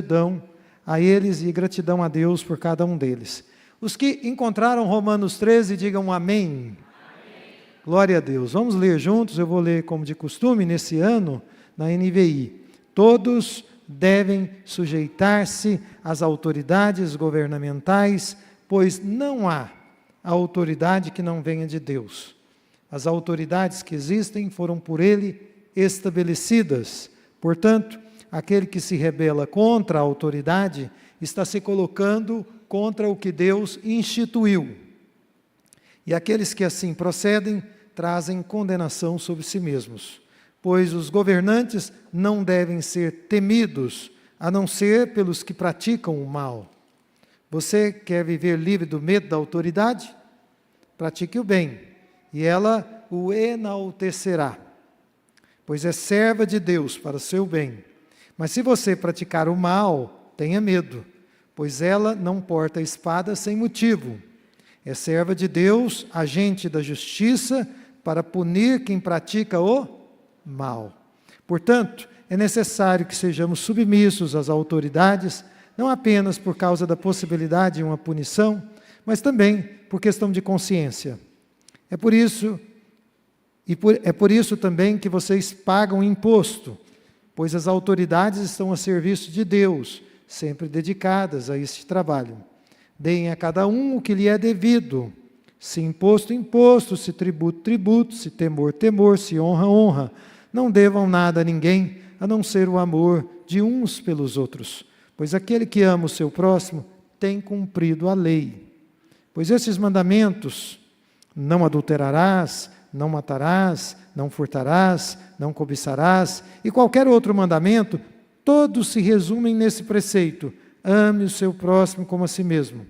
gratidão a eles e gratidão a Deus por cada um deles. Os que encontraram Romanos 13, digam amém. Amém. Glória a Deus. Vamos ler juntos, eu vou ler como de costume nesse ano, na NVI. Todos devem sujeitar-se às autoridades governamentais, pois não há autoridade que não venha de Deus. As autoridades que existem foram por Ele estabelecidas. Portanto, aquele que se rebela contra a autoridade está se colocando contra o que Deus instituiu. E aqueles que assim procedem trazem condenação sobre si mesmos, pois os governantes não devem ser temidos, a não ser pelos que praticam o mal. Você quer viver livre do medo da autoridade? Pratique o bem, e ela o enaltecerá, pois é serva de Deus para o seu bem. Mas se você praticar o mal, tenha medo, pois ela não porta espada sem motivo. É serva de Deus, agente da justiça, para punir quem pratica o mal. Portanto, é necessário que sejamos submissos às autoridades, não apenas por causa da possibilidade de uma punição, mas também por questão de consciência. É por isso também que vocês pagam imposto, pois as autoridades estão a serviço de Deus, sempre dedicadas a este trabalho. Deem a cada um o que lhe é devido, se imposto, imposto, se tributo, tributo, se temor, temor, se honra, honra. Não devam nada a ninguém, a não ser o amor de uns pelos outros, pois aquele que ama o seu próximo tem cumprido a lei. Pois esses mandamentos, não adulterarás, não matarás, não furtarás, não cobiçarás, e qualquer outro mandamento, todos se resumem nesse preceito: ame o seu próximo como a si mesmo.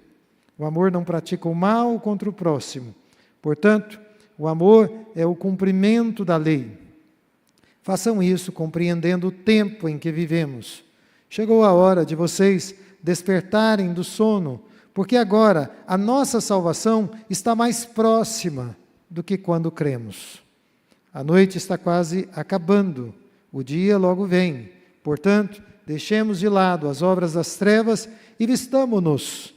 O amor não pratica o mal contra o próximo. Portanto, o amor é o cumprimento da lei. Façam isso compreendendo o tempo em que vivemos. Chegou a hora de vocês despertarem do sono, porque agora a nossa salvação está mais próxima do que quando cremos. A noite está quase acabando, o dia logo vem. Portanto, deixemos de lado as obras das trevas e vistamo-nos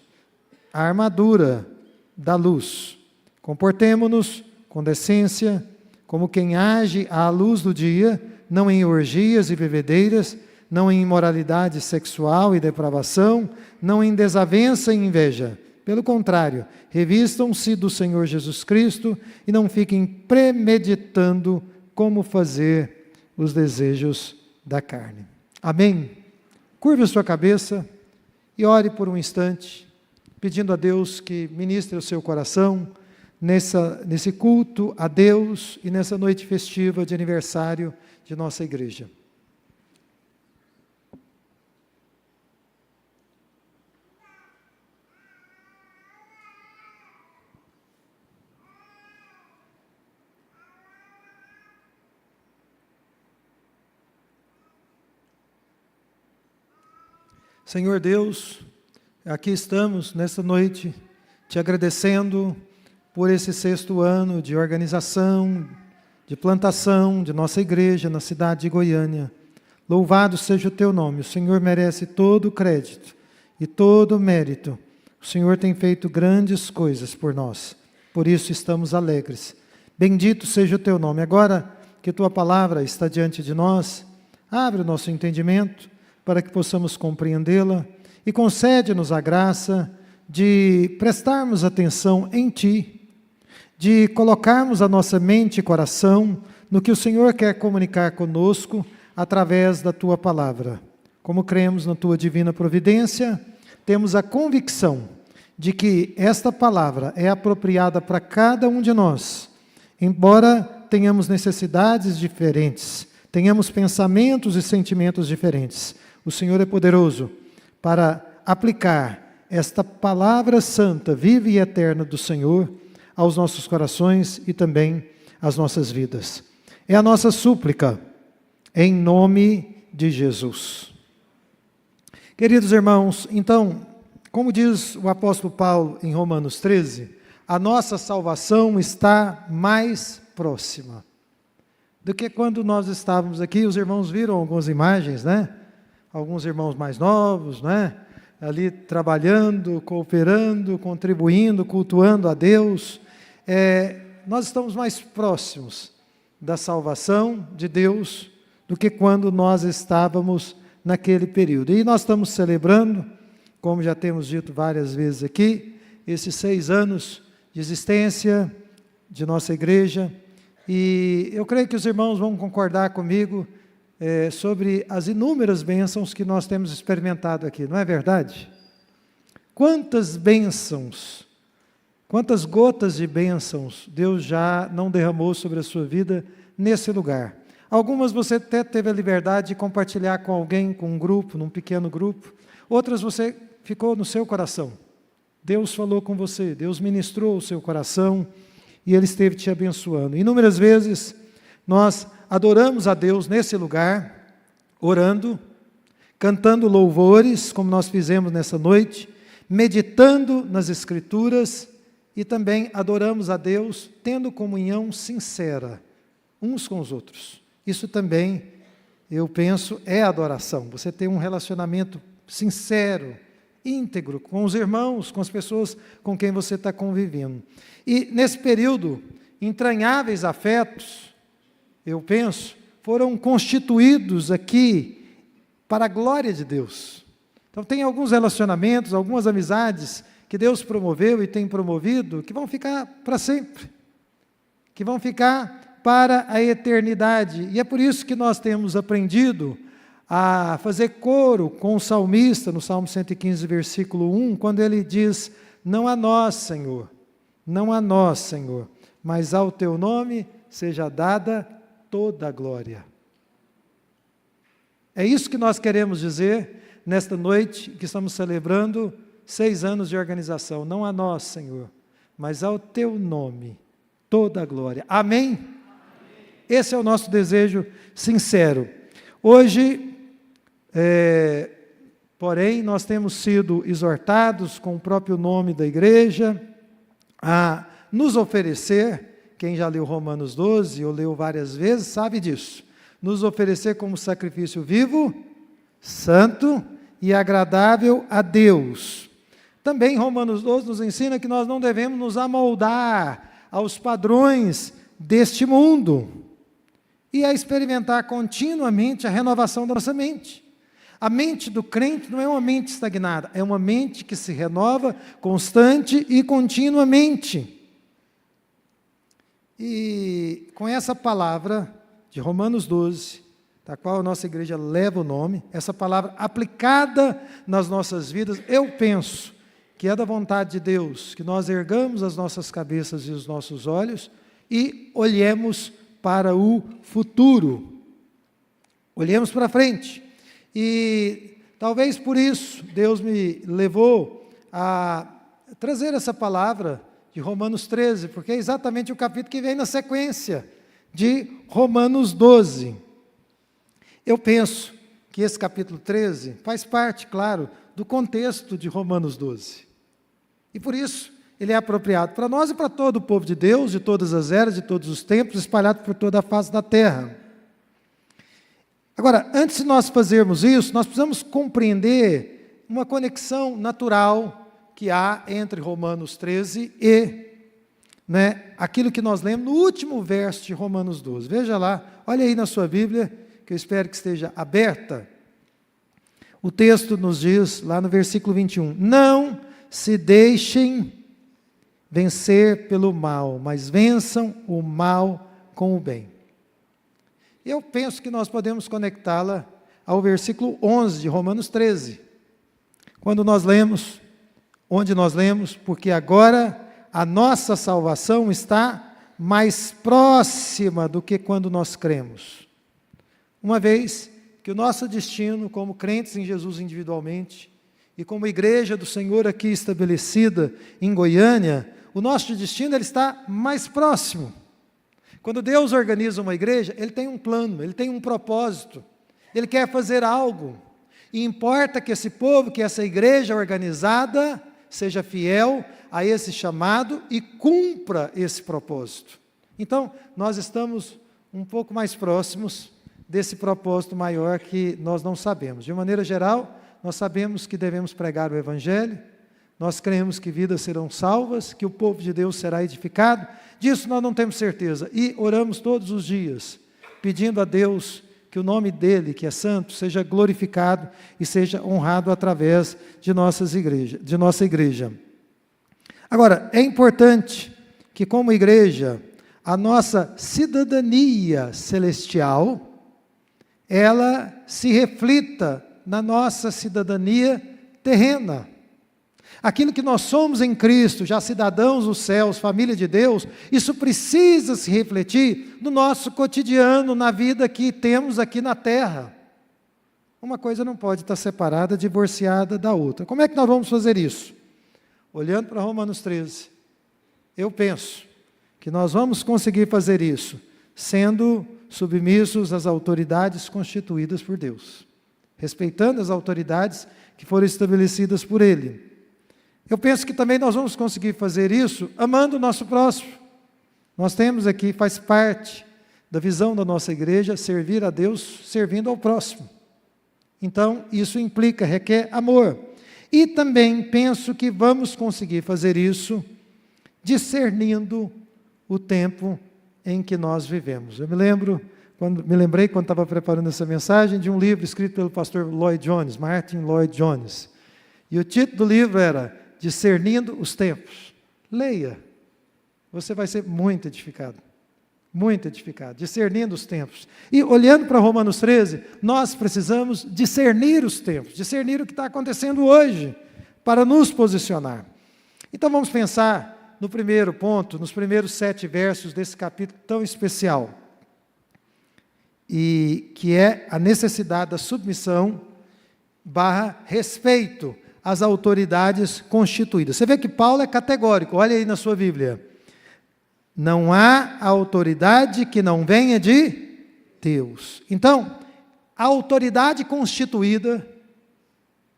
a armadura da luz. Comportemo-nos com decência, como quem age à luz do dia, não em orgias e bebedeiras, não em imoralidade sexual e depravação, não em desavença e inveja. Pelo contrário, revistam-se do Senhor Jesus Cristo e não fiquem premeditando como fazer os desejos da carne. Amém? Curve a sua cabeça e ore por um instante, pedindo a Deus que ministre o seu coração nesse culto a Deus e nessa noite festiva de aniversário de nossa igreja. Senhor Deus, aqui estamos nesta noite te agradecendo por esse 6º ano de organização, de plantação de nossa igreja na cidade de Goiânia. Louvado seja o teu nome, o Senhor merece todo o crédito e todo o mérito. O Senhor tem feito grandes coisas por nós, por isso estamos alegres. Bendito seja o teu nome. Agora que tua palavra está diante de nós, abre o nosso entendimento, para que possamos compreendê-la, e concede-nos a graça de prestarmos atenção em Ti, de colocarmos a nossa mente e coração no que o Senhor quer comunicar conosco através da Tua palavra. Como cremos na Tua divina providência, temos a convicção de que esta palavra é apropriada para cada um de nós, embora tenhamos necessidades diferentes, tenhamos pensamentos e sentimentos diferentes. O Senhor é poderoso para aplicar esta palavra santa, viva e eterna do Senhor aos nossos corações e também às nossas vidas. É a nossa súplica, em nome de Jesus. Queridos irmãos, então, como diz o apóstolo Paulo em Romanos 13, a nossa salvação está mais próxima do que quando nós estávamos aqui. Os irmãos viram algumas imagens, né? alguns irmãos mais novos, né? Ali trabalhando, cooperando, contribuindo, cultuando a Deus. Nós estamos mais próximos da salvação de Deus do que quando nós estávamos naquele período. E nós estamos celebrando, como já temos dito várias vezes aqui, esses 6 anos de existência de nossa igreja. E eu creio que os irmãos vão concordar comigo sobre as inúmeras bênçãos que nós temos experimentado aqui, não é verdade? Quantas bênçãos, quantas gotas de bênçãos Deus já não derramou sobre a sua vida nesse lugar. Algumas você até teve a liberdade de compartilhar com alguém, com um grupo, num pequeno grupo. Outras você ficou no seu coração. Deus falou com você, Deus ministrou o seu coração e Ele esteve te abençoando. Inúmeras vezes nós adoramos a Deus nesse lugar, orando, cantando louvores, como nós fizemos nessa noite, meditando nas Escrituras e também adoramos a Deus tendo comunhão sincera uns com os outros. Isso também, eu penso, é adoração. Você tem um relacionamento sincero, íntegro, com os irmãos, com as pessoas com quem você está convivendo. E nesse período, entranháveis afetos, eu penso, foram constituídos aqui para a glória de Deus. Então tem alguns relacionamentos, algumas amizades que Deus promoveu e tem promovido, que vão ficar para sempre, que vão ficar para a eternidade. E é por isso que nós temos aprendido a fazer coro com o salmista, no Salmo 115, versículo 1, quando ele diz: não a nós, Senhor, não a nós, Senhor, mas ao Teu nome seja dada toda a glória. É isso que nós queremos dizer nesta noite, que estamos celebrando 6 anos de organização. Não a nós, Senhor, mas ao Teu nome toda a glória. Amém? Esse é o nosso desejo sincero. Hoje, porém, nós temos sido exortados com o próprio nome da igreja a nos oferecer, quem já leu Romanos 12 ou leu várias vezes sabe disso, nos oferecer como sacrifício vivo, santo e agradável a Deus. Também Romanos 12 nos ensina que nós não devemos nos amoldar aos padrões deste mundo e a experimentar continuamente a renovação da nossa mente. A mente do crente não é uma mente estagnada, é uma mente que se renova constante e continuamente. E com essa palavra de Romanos 12, da qual a nossa igreja leva o nome, essa palavra aplicada nas nossas vidas, eu penso que é da vontade de Deus que nós ergamos as nossas cabeças e os nossos olhos e olhemos para o futuro. Olhemos para frente. E talvez por isso Deus me levou a trazer essa palavra de Romanos 13, porque é exatamente o capítulo que vem na sequência de Romanos 12. Eu penso que esse capítulo 13 faz parte, claro, do contexto de Romanos 12. E por isso ele é apropriado para nós e para todo o povo de Deus, de todas as eras, de todos os tempos, espalhado por toda a face da terra. Agora, antes de nós fazermos isso, nós precisamos compreender uma conexão natural que há entre Romanos 13 e aquilo que nós lemos no último verso de Romanos 12. Veja lá, olha aí na sua Bíblia, que eu espero que esteja aberta. O texto nos diz, lá no versículo 21, não se deixem vencer pelo mal, mas vençam o mal com o bem. Eu penso que nós podemos conectá-la ao versículo 11 de Romanos 13, quando nós lemos, onde nós lemos, porque agora a nossa salvação está mais próxima do que quando nós cremos. Uma vez que o nosso destino, como crentes em Jesus individualmente, e como igreja do Senhor aqui estabelecida em Goiânia, o nosso destino ele está mais próximo. Quando Deus organiza uma igreja, Ele tem um plano, Ele tem um propósito, Ele quer fazer algo, e importa que esse povo, que essa igreja organizada, seja fiel a esse chamado e cumpra esse propósito. Então, nós estamos um pouco mais próximos desse propósito maior que nós não sabemos. De maneira geral, nós sabemos que devemos pregar o Evangelho, nós cremos que vidas serão salvas, que o povo de Deus será edificado, disso nós não temos certeza, e oramos todos os dias, pedindo a Deus que o nome dEle, que é santo, seja glorificado e seja honrado através de nossa igreja. Agora, é importante que como igreja, a nossa cidadania celestial, ela se reflita na nossa cidadania terrena. Aquilo que nós somos em Cristo, já cidadãos dos céus, família de Deus, isso precisa se refletir no nosso cotidiano, na vida que temos aqui na terra. Uma coisa não pode estar separada, divorciada da outra. Como é que nós vamos fazer isso? Olhando para Romanos 13, eu penso que nós vamos conseguir fazer isso, sendo submissos às autoridades constituídas por Deus, respeitando as autoridades que foram estabelecidas por Ele. Eu penso que também nós vamos conseguir fazer isso amando o nosso próximo. Nós temos aqui, faz parte da visão da nossa igreja, servir a Deus servindo ao próximo. Então, isso implica, requer amor. E também penso que vamos conseguir fazer isso discernindo o tempo em que nós vivemos. Eu me lembrei quando estava preparando essa mensagem de um livro escrito pelo pastor Lloyd Jones, Martin Lloyd Jones. E o título do livro era Discernindo os Tempos. Leia, você vai ser muito edificado. Muito edificado, discernindo os tempos. E olhando para Romanos 13, nós precisamos discernir os tempos, discernir o que está acontecendo hoje, para nos posicionar. Então vamos pensar no primeiro ponto, nos primeiros 7 versos desse capítulo tão especial, e que é a necessidade da submissão / respeito às autoridades constituídas. Você vê que Paulo é categórico, olha aí na sua Bíblia. Não há autoridade que não venha de Deus. Então, a autoridade constituída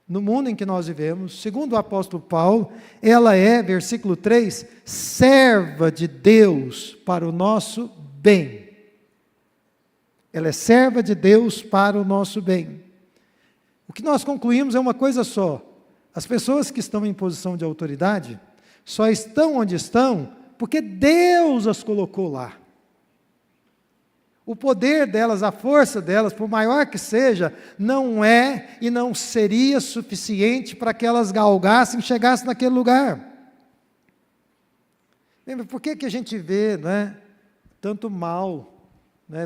no mundo em que nós vivemos, segundo o apóstolo Paulo, ela é, versículo 3, serva de Deus para o nosso bem. Ela é serva de Deus para o nosso bem. O que nós concluímos é uma coisa só. As pessoas que estão em posição de autoridade só estão onde estão porque Deus as colocou lá. O poder delas, a força delas, por maior que seja, não é e não seria suficiente para que elas galgassem e chegassem naquele lugar. Lembra, por que a gente vê, tanto mal,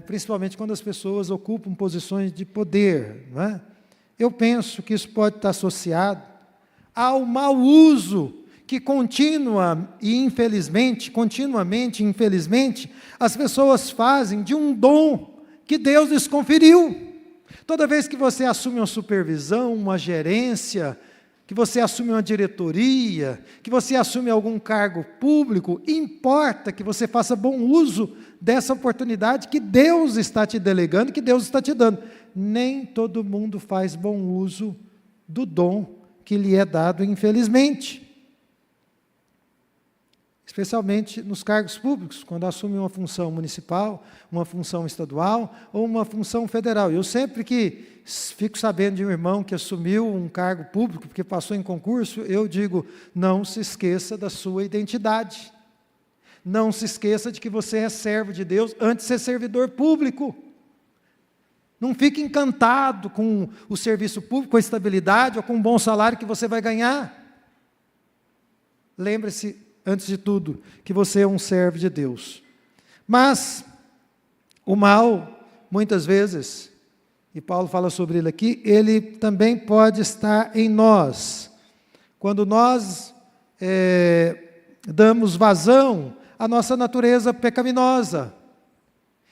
principalmente quando as pessoas ocupam posições de poder? Eu penso que isso pode estar associado ao mau uso que continuamente, infelizmente, as pessoas fazem de um dom que Deus lhes conferiu. Toda vez que você assume uma supervisão, uma gerência, que você assume uma diretoria, que você assume algum cargo público, importa que você faça bom uso dessa oportunidade que Deus está te delegando, que Deus está te dando. Nem todo mundo faz bom uso do dom que lhe é dado, infelizmente. Especialmente nos cargos públicos, quando assume uma função municipal, uma função estadual ou uma função federal. Eu sempre que fico sabendo de um irmão que assumiu um cargo público, porque passou em concurso, eu digo, não se esqueça da sua identidade. Não se esqueça de que você é servo de Deus antes de ser servidor público. Não fique encantado com o serviço público, com a estabilidade ou com um bom salário que você vai ganhar. Lembre-se, antes de tudo, que você é um servo de Deus. Mas o mal, muitas vezes, e Paulo fala sobre ele aqui, ele também pode estar em nós. Quando nós damos vazão à nossa natureza pecaminosa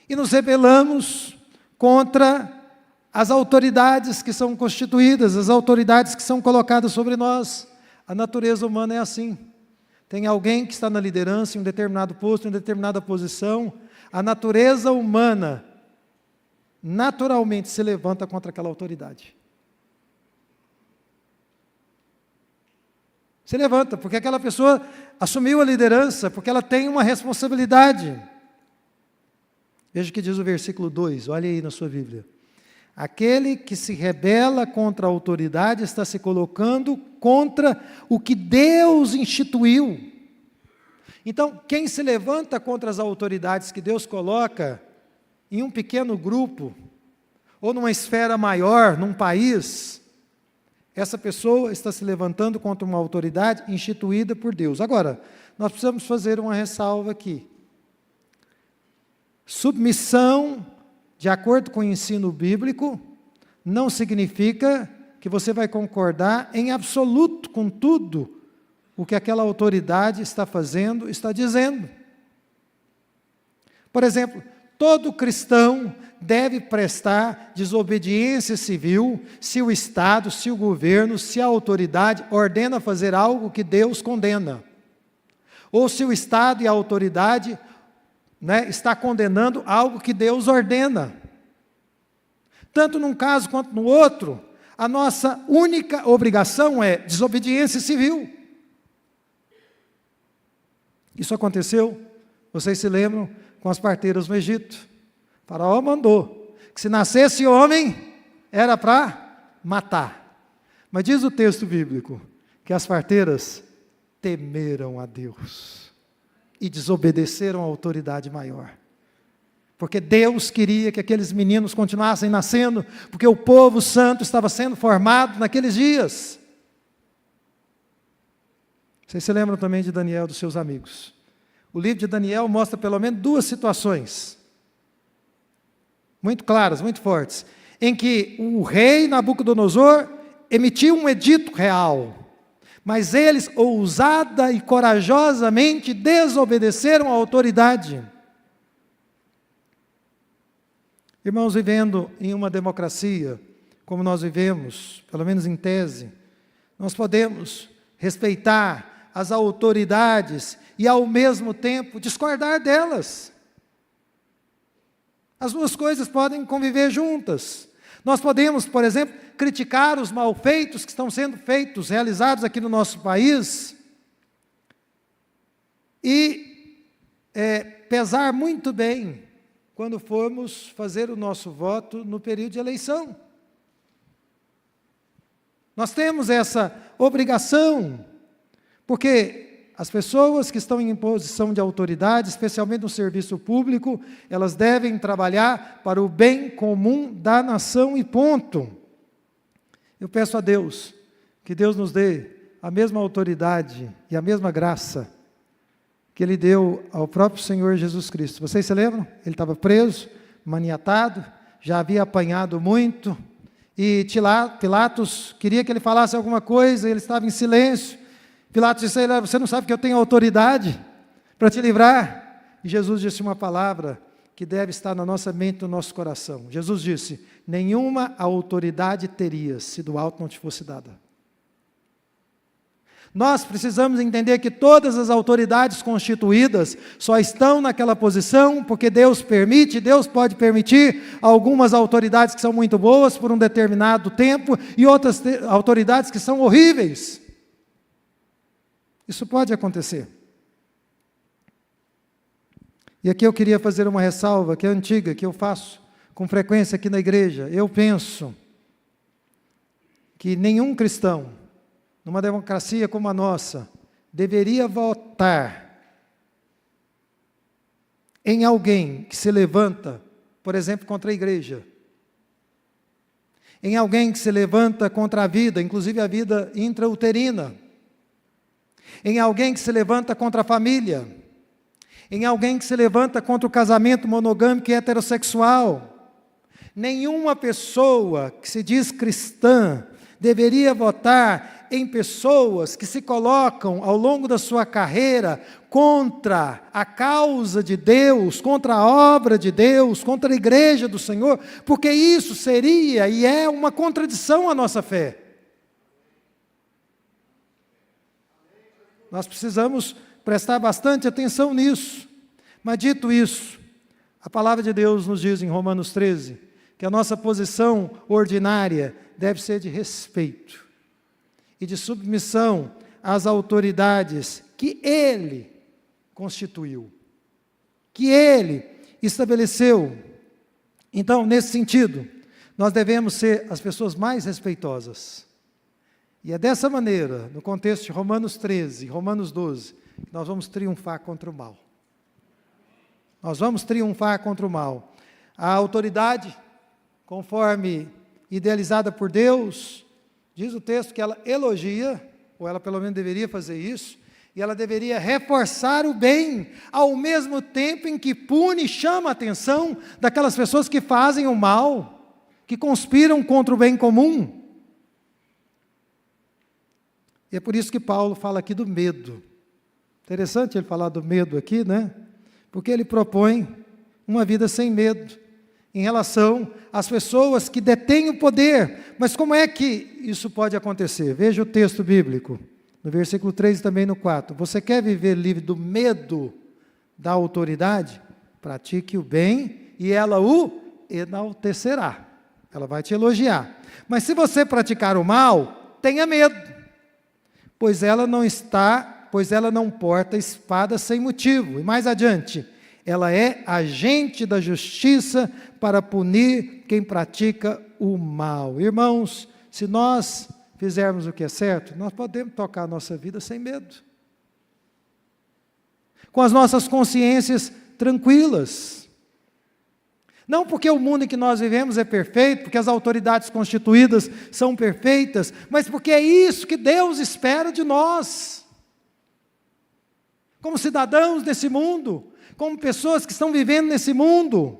e nos rebelamos contra as autoridades que são constituídas, as autoridades que são colocadas sobre nós. A natureza humana é assim. Tem alguém que está na liderança, em um determinado posto, em uma determinada posição, a natureza humana naturalmente se levanta contra aquela autoridade. Se levanta, porque aquela pessoa assumiu a liderança, porque ela tem uma responsabilidade. Veja o que diz o versículo 2, olha aí na sua Bíblia. Aquele que se rebela contra a autoridade está se colocando contra o que Deus instituiu. Então, quem se levanta contra as autoridades que Deus coloca em um pequeno grupo, ou numa esfera maior, num país, essa pessoa está se levantando contra uma autoridade instituída por Deus. Agora, nós precisamos fazer uma ressalva aqui. Submissão, de acordo com o ensino bíblico, não significa que você vai concordar em absoluto com tudo o que aquela autoridade está fazendo, está dizendo. Por exemplo, todo cristão deve prestar desobediência civil se o Estado, se o governo, se a autoridade ordena fazer algo que Deus condena. Ou se o Estado e a autoridade está condenando algo que Deus ordena. Tanto num caso quanto no outro, a nossa única obrigação é desobediência civil. Isso aconteceu, vocês se lembram, com as parteiras no Egito. O faraó mandou que se nascesse homem, era para matar. Mas diz o texto bíblico que as parteiras temeram a Deus e desobedeceram à autoridade maior. Porque Deus queria que aqueles meninos continuassem nascendo, porque o povo santo estava sendo formado naqueles dias. Vocês se lembram também de Daniel e dos seus amigos. O livro de Daniel mostra pelo menos duas situações, muito claras, muito fortes, em que o rei Nabucodonosor emitiu um edito real, mas eles ousada e corajosamente desobedeceram à autoridade. Irmãos, vivendo em uma democracia, como nós vivemos, pelo menos em tese, nós podemos respeitar as autoridades e, ao mesmo tempo, discordar delas. As duas coisas podem conviver juntas. Nós podemos, por exemplo, criticar os malfeitos que estão sendo feitos, realizados aqui no nosso país, e pesar muito bem quando formos fazer o nosso voto no período de eleição. Nós temos essa obrigação, porque as pessoas que estão em posição de autoridade, especialmente no serviço público, elas devem trabalhar para o bem comum da nação e ponto. Eu peço a Deus, que Deus nos dê a mesma autoridade e a mesma graça que Ele deu ao próprio Senhor Jesus Cristo. Vocês se lembram? Ele estava preso, maniatado, já havia apanhado muito, e Pilatos queria que ele falasse alguma coisa, ele estava em silêncio. Pilatos disse a ele: você não sabe que eu tenho autoridade para te livrar? E Jesus disse uma palavra que deve estar na nossa mente, no nosso coração. Jesus disse: nenhuma autoridade terias se do alto não te fosse dada. Nós precisamos entender que todas as autoridades constituídas só estão naquela posição porque Deus permite. Deus pode permitir algumas autoridades que são muito boas por um determinado tempo e outras autoridades que são horríveis. Isso pode acontecer. E aqui eu queria fazer uma ressalva que é antiga, que eu faço com frequência aqui na igreja. Eu penso que nenhum cristão, numa democracia como a nossa, deveria votar em alguém que se levanta, por exemplo, contra a igreja, em alguém que se levanta contra a vida, inclusive a vida intrauterina, em alguém que se levanta contra a família, em alguém que se levanta contra o casamento monogâmico e heterossexual. Nenhuma pessoa que se diz cristã deveria votar em pessoas que se colocam ao longo da sua carreira contra a causa de Deus, contra a obra de Deus, contra a igreja do Senhor, porque isso seria e é uma contradição à nossa fé. Nós precisamos prestar bastante atenção nisso. Mas dito isso, a palavra de Deus nos diz em Romanos 13, que a nossa posição ordinária deve ser de respeito e de submissão às autoridades que Ele constituiu, que Ele estabeleceu. Então, nesse sentido, nós devemos ser as pessoas mais respeitosas. E é dessa maneira, no contexto de Romanos 13, Romanos 12, que nós vamos triunfar contra o mal. Nós vamos triunfar contra o mal. A autoridade, conforme idealizada por Deus, diz o texto que ela elogia, ou ela pelo menos deveria fazer isso, e ela deveria reforçar o bem, ao mesmo tempo em que pune e chama a atenção daquelas pessoas que fazem o mal, que conspiram contra o bem comum. E é por isso que Paulo fala aqui do medo. Interessante ele falar do medo aqui, né? Porque ele propõe uma vida sem medo, em relação às pessoas que detêm o poder. Mas como é que isso pode acontecer? Veja o texto bíblico, no versículo 3 e também no 4. Você quer viver livre do medo da autoridade? Pratique o bem e ela o enaltecerá. Ela vai te elogiar. Mas se você praticar o mal, tenha medo, pois ela não porta espada sem motivo. E mais adiante, ela é agente da justiça para punir quem pratica o mal. Irmãos, se nós fizermos o que é certo, nós podemos tocar a nossa vida sem medo, com as nossas consciências tranquilas. Não porque o mundo em que nós vivemos é perfeito, porque as autoridades constituídas são perfeitas, mas porque é isso que Deus espera de nós, como cidadãos desse mundo, como pessoas que estão vivendo nesse mundo.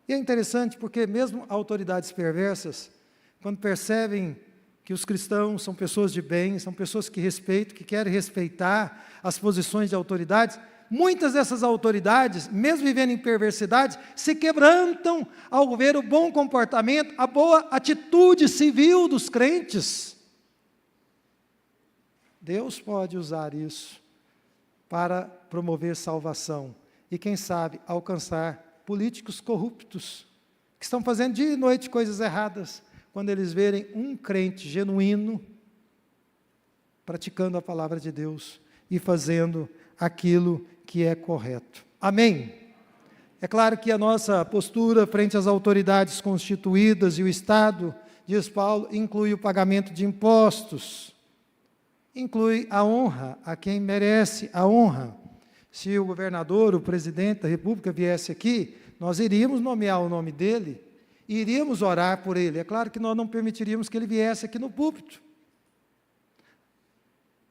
E é interessante porque mesmo autoridades perversas, quando percebem que os cristãos são pessoas de bem, são pessoas que respeitam, que querem respeitar as posições de autoridades, muitas dessas autoridades, mesmo vivendo em perversidade, se quebrantam ao ver o bom comportamento, a boa atitude civil dos crentes. Deus pode usar isso para promover salvação e, quem sabe, alcançar políticos corruptos, que estão fazendo dia e noite coisas erradas, quando eles verem um crente genuíno, praticando a palavra de Deus e fazendo aquilo que é correto. Amém? É claro que a nossa postura frente às autoridades constituídas e o Estado, diz Paulo, inclui o pagamento de impostos, inclui a honra a quem merece a honra. Se o governador, o presidente da República viesse aqui, nós iríamos nomear o nome dele, e iríamos orar por ele. É claro que nós não permitiríamos que ele viesse aqui no púlpito,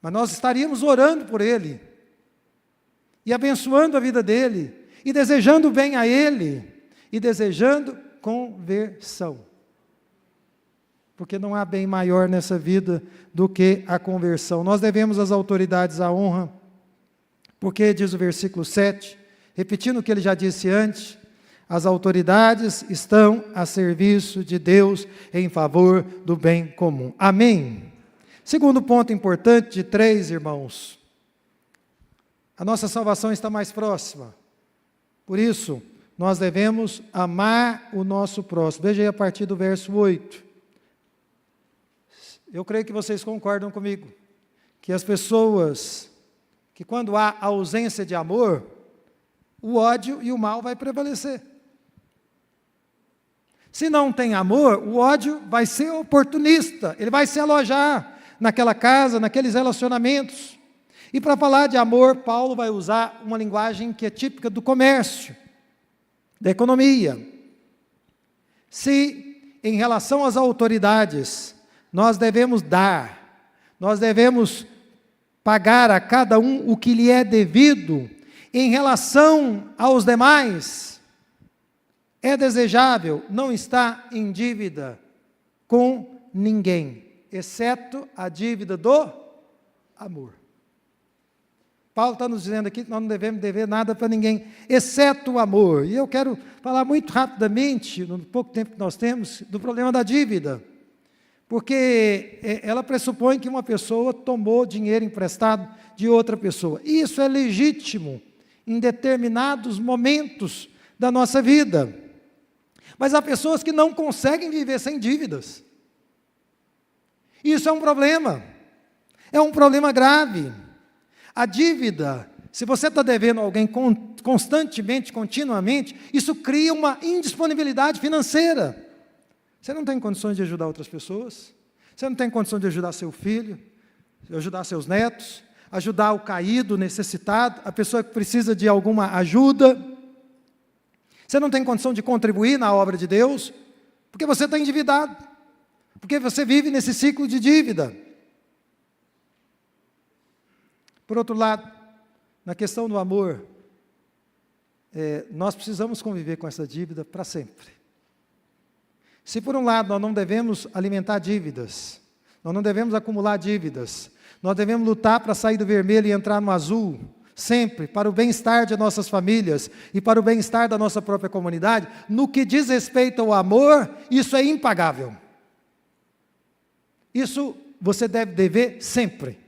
mas nós estaríamos orando por ele, e abençoando a vida dele, e desejando bem a ele, e desejando conversão. Porque não há bem maior nessa vida do que a conversão. Nós devemos às autoridades a honra, porque, diz o versículo 7, repetindo o que ele já disse antes, as autoridades estão a serviço de Deus em favor do bem comum. Amém? Segundo ponto importante de 3, irmãos, a nossa salvação está mais próxima. Por isso, nós devemos amar o nosso próximo. Veja aí a partir do verso 8. Eu creio que vocês concordam comigo, que as pessoas, que quando há ausência de amor, o ódio e o mal vai prevalecer. Se não tem amor, o ódio vai ser oportunista, ele vai se alojar naquela casa, naqueles relacionamentos. E para falar de amor, Paulo vai usar uma linguagem que é típica do comércio, da economia. Se, em relação às autoridades, nós devemos dar, nós devemos pagar a cada um o que lhe é devido, em relação aos demais, é desejável não estar em dívida com ninguém, exceto a dívida do amor. Paulo está nos dizendo aqui que nós não devemos dever nada para ninguém, exceto o amor. E eu quero falar muito rapidamente, no pouco tempo que nós temos, do problema da dívida. Porque ela pressupõe que uma pessoa tomou dinheiro emprestado de outra pessoa. E isso é legítimo em determinados momentos da nossa vida. Mas há pessoas que não conseguem viver sem dívidas. Isso é um problema grave. A dívida Se você está devendo alguém constantemente, continuamente, isso cria uma indisponibilidade financeira. Você não tem condições de ajudar outras pessoas, você não tem condição de ajudar seu filho, de ajudar seus netos, ajudar o caído, necessitado, a pessoa que precisa de alguma ajuda. Você não tem condição de contribuir na obra de Deus, porque você está endividado, porque você vive nesse ciclo de dívida. Por outro lado, na questão do amor, nós precisamos conviver com essa dívida para sempre. Se por um lado nós não devemos alimentar dívidas, nós não devemos acumular dívidas, nós devemos lutar para sair do vermelho e entrar no azul, sempre, para o bem-estar de nossas famílias e para o bem-estar da nossa própria comunidade, no que diz respeito ao amor, isso é impagável. Isso você deve dever sempre.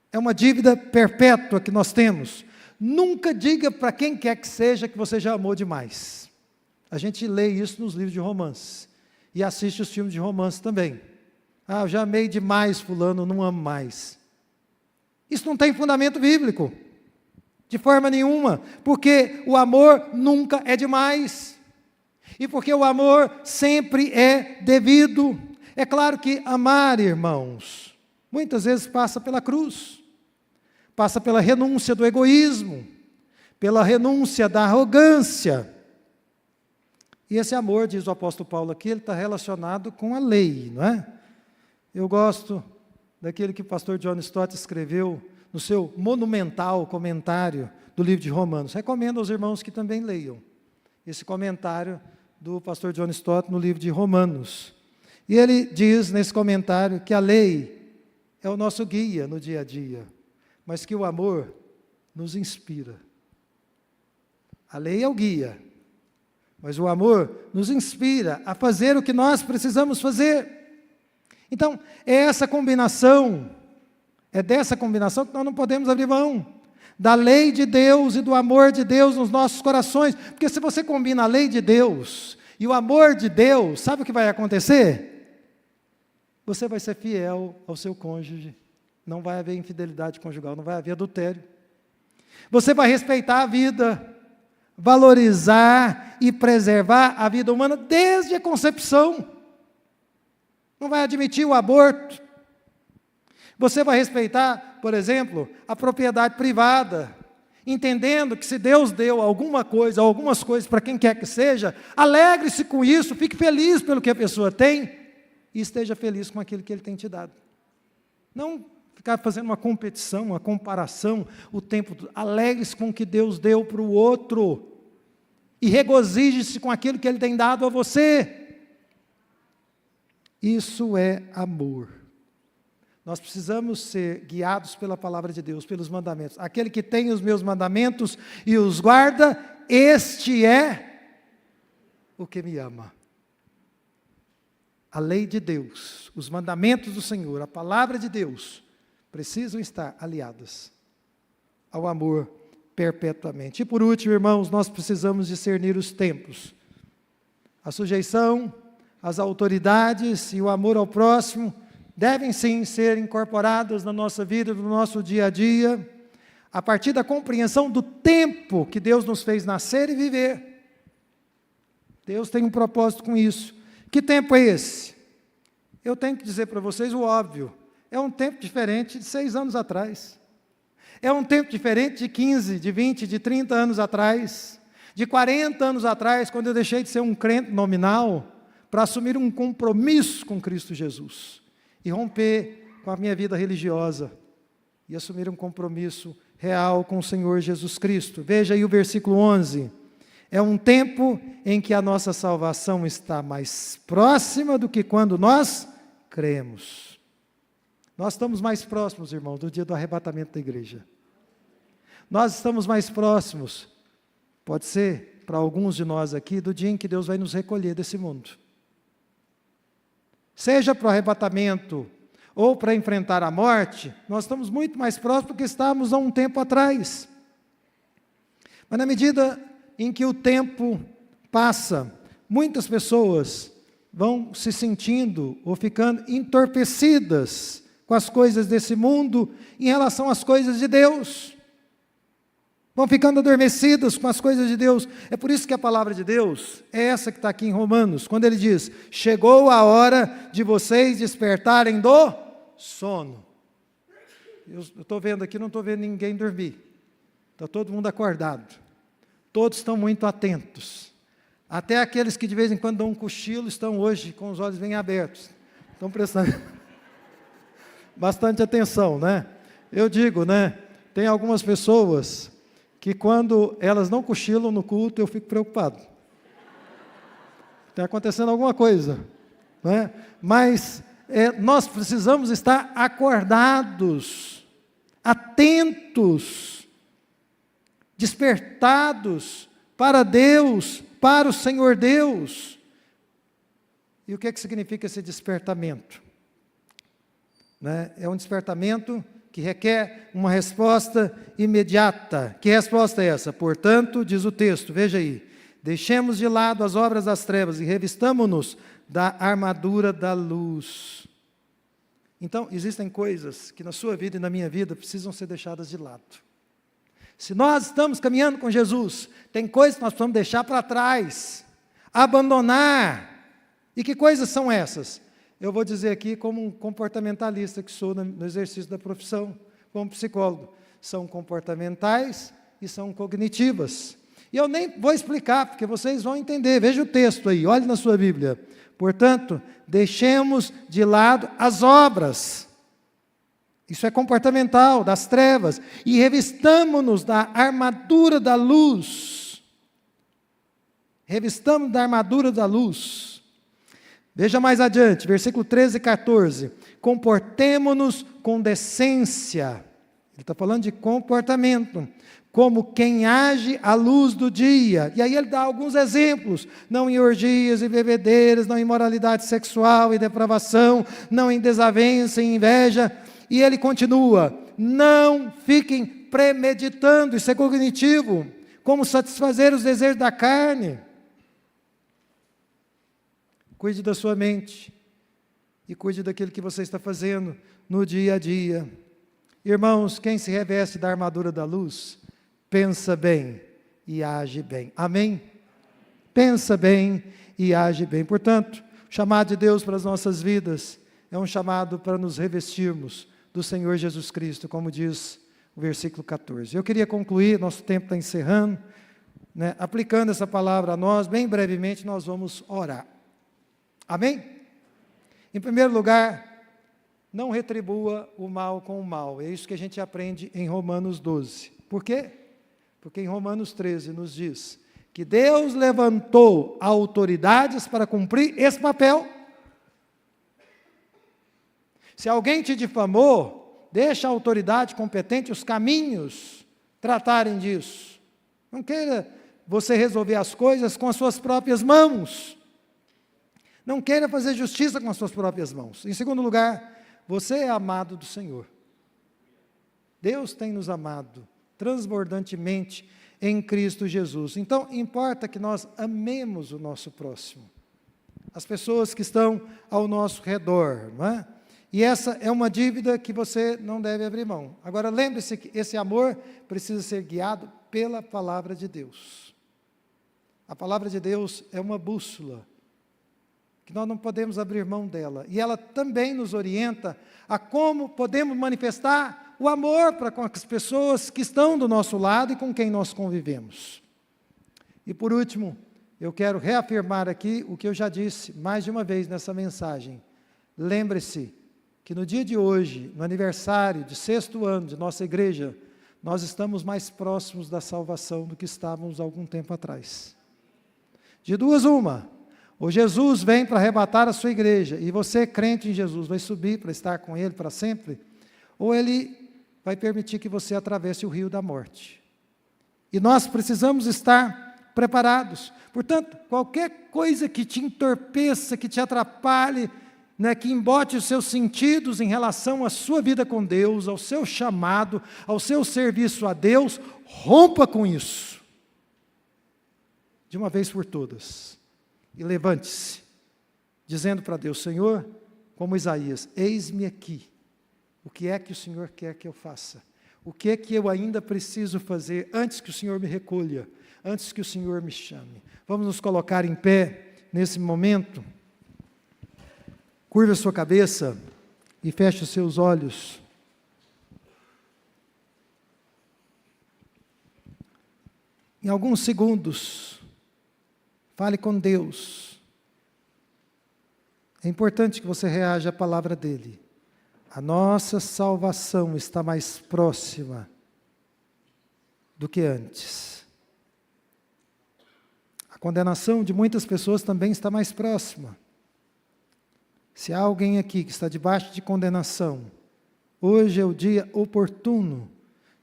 É uma dívida perpétua que nós temos. Nunca diga para quem quer que seja que você já amou demais. A gente lê isso nos livros de romance. E assiste os filmes de romance também. Ah, eu já amei demais fulano, não amo mais. Isso não tem fundamento bíblico. De forma nenhuma. Porque o amor nunca é demais. E porque o amor sempre é devido. É claro que amar, irmãos, muitas vezes passa pela cruz. Passa pela renúncia do egoísmo, pela renúncia da arrogância. E esse amor, diz o apóstolo Paulo aqui, ele está relacionado com a lei, não é? Eu gosto daquele que o pastor John Stott escreveu no seu monumental comentário do livro de Romanos. Recomendo aos irmãos que também leiam esse comentário do pastor John Stott no livro de Romanos. E ele diz nesse comentário que a lei é o nosso guia no dia a dia, mas que o amor nos inspira. A lei é o guia, mas o amor nos inspira a fazer o que nós precisamos fazer. Então, é essa combinação, é dessa combinação que nós não podemos abrir mão, da lei de Deus e do amor de Deus nos nossos corações, porque se você combina a lei de Deus e o amor de Deus, sabe o que vai acontecer? Você vai ser fiel ao seu cônjuge. Não vai haver infidelidade conjugal, não vai haver adultério. Você vai respeitar a vida, valorizar e preservar a vida humana desde a concepção. Não vai admitir o aborto. Você vai respeitar, por exemplo, a propriedade privada, entendendo que se Deus deu alguma coisa, algumas coisas para quem quer que seja, alegre-se com isso, fique feliz pelo que a pessoa tem e esteja feliz com aquilo que Ele tem te dado. Não ficar fazendo uma competição, uma comparação o tempo todo. Alegre-se com o que Deus deu para o outro e regozije-se com aquilo que Ele tem dado a você. Isso é amor. Nós precisamos ser guiados pela palavra de Deus, pelos mandamentos. Aquele que tem os meus mandamentos e os guarda, este é o que me ama. A lei de Deus, os mandamentos do Senhor, a palavra de Deus, precisam estar aliadas ao amor perpetuamente. E por último, irmãos, nós precisamos discernir os tempos. A sujeição às autoridades e o amor ao próximo devem sim ser incorporados na nossa vida, no nosso dia a dia, a partir da compreensão do tempo que Deus nos fez nascer e viver. Deus tem um propósito com isso. Que tempo é esse? Eu tenho que dizer para vocês o óbvio. É um tempo diferente de 6 anos atrás. É um tempo diferente de 15, de 20, de 30 anos atrás. De 40 anos atrás, quando eu deixei de ser um crente nominal, para assumir um compromisso com Cristo Jesus. E romper com a minha vida religiosa. E assumir um compromisso real com o Senhor Jesus Cristo. Veja aí o versículo 11. É um tempo em que a nossa salvação está mais próxima do que quando nós cremos. Nós estamos mais próximos, irmãos, do dia do arrebatamento da igreja. Nós estamos mais próximos, pode ser, para alguns de nós aqui, do dia em que Deus vai nos recolher desse mundo. Seja para o arrebatamento ou para enfrentar a morte, nós estamos muito mais próximos do que estávamos há um tempo atrás. Mas na medida em que o tempo passa, muitas pessoas vão se sentindo ou ficando entorpecidas com as coisas desse mundo em relação às coisas de Deus. vão ficando adormecidas com as coisas de Deus. É por isso que a palavra de Deus é essa que está aqui em Romanos, quando ele diz: chegou a hora de vocês despertarem do sono. Eu estou vendo aqui, não estou vendo ninguém dormir. Está todo mundo acordado. Todos estão muito atentos. Até aqueles que de vez em quando dão um cochilo estão hoje com os olhos bem abertos. Estão prestando bastante atenção, né? Eu digo, né? Tem algumas pessoas que quando elas não cochilam no culto, eu fico preocupado. Está acontecendo alguma coisa, né? Mas nós precisamos estar acordados, atentos, despertados para Deus, para o Senhor Deus. E o que significa esse despertamento? Né? É um despertamento que requer uma resposta imediata. Que resposta é essa? Portanto, diz o texto, veja aí: deixemos de lado as obras das trevas e revistamo-nos da armadura da luz. Então, existem coisas que na sua vida e na minha vida precisam ser deixadas de lado. Se nós estamos caminhando com Jesus, tem coisas que nós precisamos deixar para trás, abandonar. E que coisas são essas? Eu vou dizer aqui como um comportamentalista que sou no exercício da profissão, como psicólogo. São comportamentais e são cognitivas. E eu nem vou explicar, porque vocês vão entender. Veja o texto aí, olhe na sua Bíblia. Portanto, deixemos de lado as obras. Isso é comportamental, das trevas. E revistamo-nos da armadura da luz. Revistamos da armadura da luz. Veja mais adiante, versículo 13 e 14. Comportemo-nos com decência. Ele está falando de comportamento. Como quem age à luz do dia. E aí ele dá alguns exemplos. Não em orgias e bebedeiras, não em imoralidade sexual e depravação, não em desavença e inveja. E ele continua: não fiquem premeditando, isso é cognitivo, como satisfazer os desejos da carne. Cuide da sua mente e cuide daquilo que você está fazendo no dia a dia. Irmãos, quem se reveste da armadura da luz, pensa bem e age bem. Amém? Pensa bem e age bem. Portanto, o chamado de Deus para as nossas vidas é um chamado para nos revestirmos do Senhor Jesus Cristo, como diz o versículo 14. Eu queria concluir, nosso tempo está encerrando, né, aplicando essa palavra a nós. Bem brevemente nós vamos orar. Amém? Em primeiro lugar, não retribua o mal com o mal. É isso que a gente aprende em Romanos 12. Por quê? Porque em Romanos 13 nos diz que Deus levantou autoridades para cumprir esse papel. Se alguém te difamou, deixa a autoridade competente, os caminhos, tratarem disso. Não queira você resolver as coisas com as suas próprias mãos. Não queira fazer justiça com as suas próprias mãos. Em segundo lugar, você é amado do Senhor. Deus tem nos amado transbordantemente em Cristo Jesus. Então, importa que nós amemos o nosso próximo, as pessoas que estão ao nosso redor, não é? E essa é uma dívida que você não deve abrir mão. Agora, lembre-se que esse amor precisa ser guiado pela palavra de Deus. A palavra de Deus é uma bússola, que nós não podemos abrir mão dela. E ela também nos orienta a como podemos manifestar o amor para com as pessoas que estão do nosso lado e com quem nós convivemos. E por último, eu quero reafirmar aqui o que eu já disse mais de uma vez nessa mensagem. Lembre-se que no dia de hoje, no aniversário de 6º ano de nossa igreja, nós estamos mais próximos da salvação do que estávamos há algum tempo atrás. De duas uma: ou Jesus vem para arrebatar a sua igreja, e você, crente em Jesus, vai subir para estar com Ele para sempre, ou Ele vai permitir que você atravesse o rio da morte. E nós precisamos estar preparados. Portanto, qualquer coisa que te entorpeça, que te atrapalhe, né, que embote os seus sentidos em relação à sua vida com Deus, ao seu chamado, ao seu serviço a Deus, rompa com isso, de uma vez por todas. E levante-se, dizendo para Deus: Senhor, como Isaías, eis-me aqui. O que é que o Senhor quer que eu faça? O que é que eu ainda preciso fazer antes que o Senhor me recolha, antes que o Senhor me chame? Vamos nos colocar em pé nesse momento. Curva a sua cabeça e feche os seus olhos. Em alguns segundos, fale com Deus. É importante que você reaja à palavra dele. A nossa salvação está mais próxima do que antes. A condenação de muitas pessoas também está mais próxima. Se há alguém aqui que está debaixo de condenação, hoje é o dia oportuno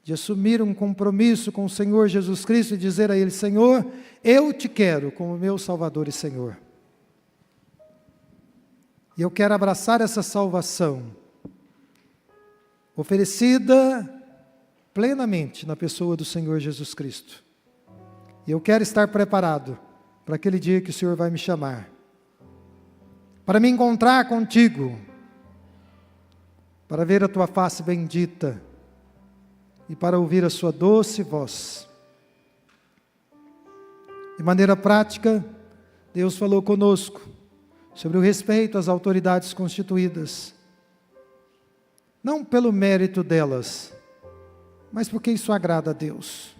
de assumir um compromisso com o Senhor Jesus Cristo e dizer a Ele: Senhor, eu te quero como meu Salvador e Senhor. E eu quero abraçar essa salvação, oferecida plenamente na pessoa do Senhor Jesus Cristo. E eu quero estar preparado para aquele dia que o Senhor vai me chamar, para me encontrar contigo, para ver a tua face bendita e para ouvir a sua doce voz. De maneira prática, Deus falou conosco sobre o respeito às autoridades constituídas, não pelo mérito delas, mas porque isso agrada a Deus.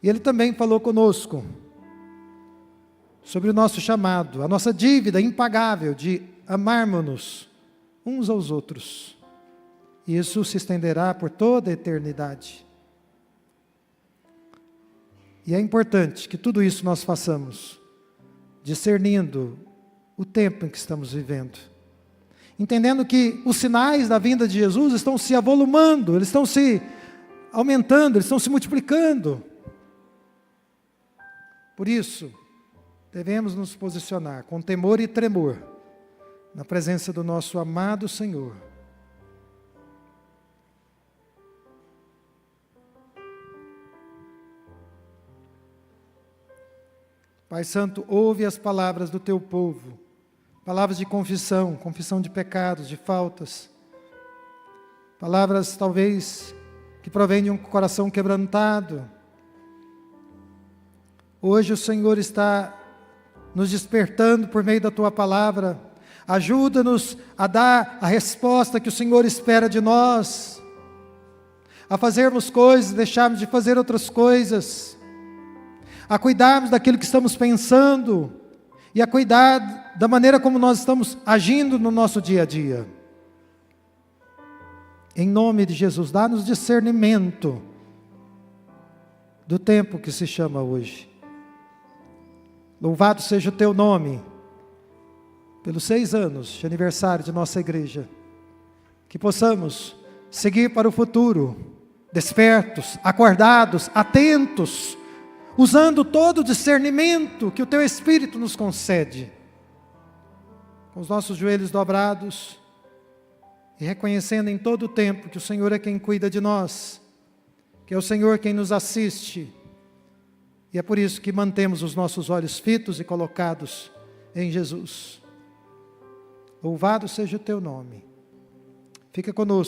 E Ele também falou conosco sobre o nosso chamado, a nossa dívida impagável de amarmos-nos uns aos outros. E isso se estenderá por toda a eternidade. E é importante que tudo isso nós façamos, discernindo o tempo em que estamos vivendo. Entendendo que os sinais da vinda de Jesus estão se avolumando, eles estão se aumentando, eles estão se multiplicando. Por isso, devemos nos posicionar com temor e tremor na presença do nosso amado Senhor. Pai Santo, ouve as palavras do teu povo, palavras de confissão, confissão de pecados, de faltas, palavras talvez que provêm de um coração quebrantado. Hoje o Senhor está nos despertando por meio da tua palavra. Ajuda-nos a dar a resposta que o Senhor espera de nós, a fazermos coisas, deixarmos de fazer outras coisas, a cuidarmos daquilo que estamos pensando e a cuidar da maneira como nós estamos agindo no nosso dia a dia. Em nome de Jesus, dá-nos discernimento do tempo que se chama hoje. Louvado seja o teu nome, pelos 6 anos de aniversário de nossa igreja, que possamos seguir para o futuro, despertos, acordados, atentos, usando todo o discernimento que o teu Espírito nos concede, com os nossos joelhos dobrados, e reconhecendo em todo o tempo que o Senhor é quem cuida de nós, que é o Senhor quem nos assiste, e é por isso que mantemos os nossos olhos fitos e colocados em Jesus. Louvado seja o teu nome. Fica conosco.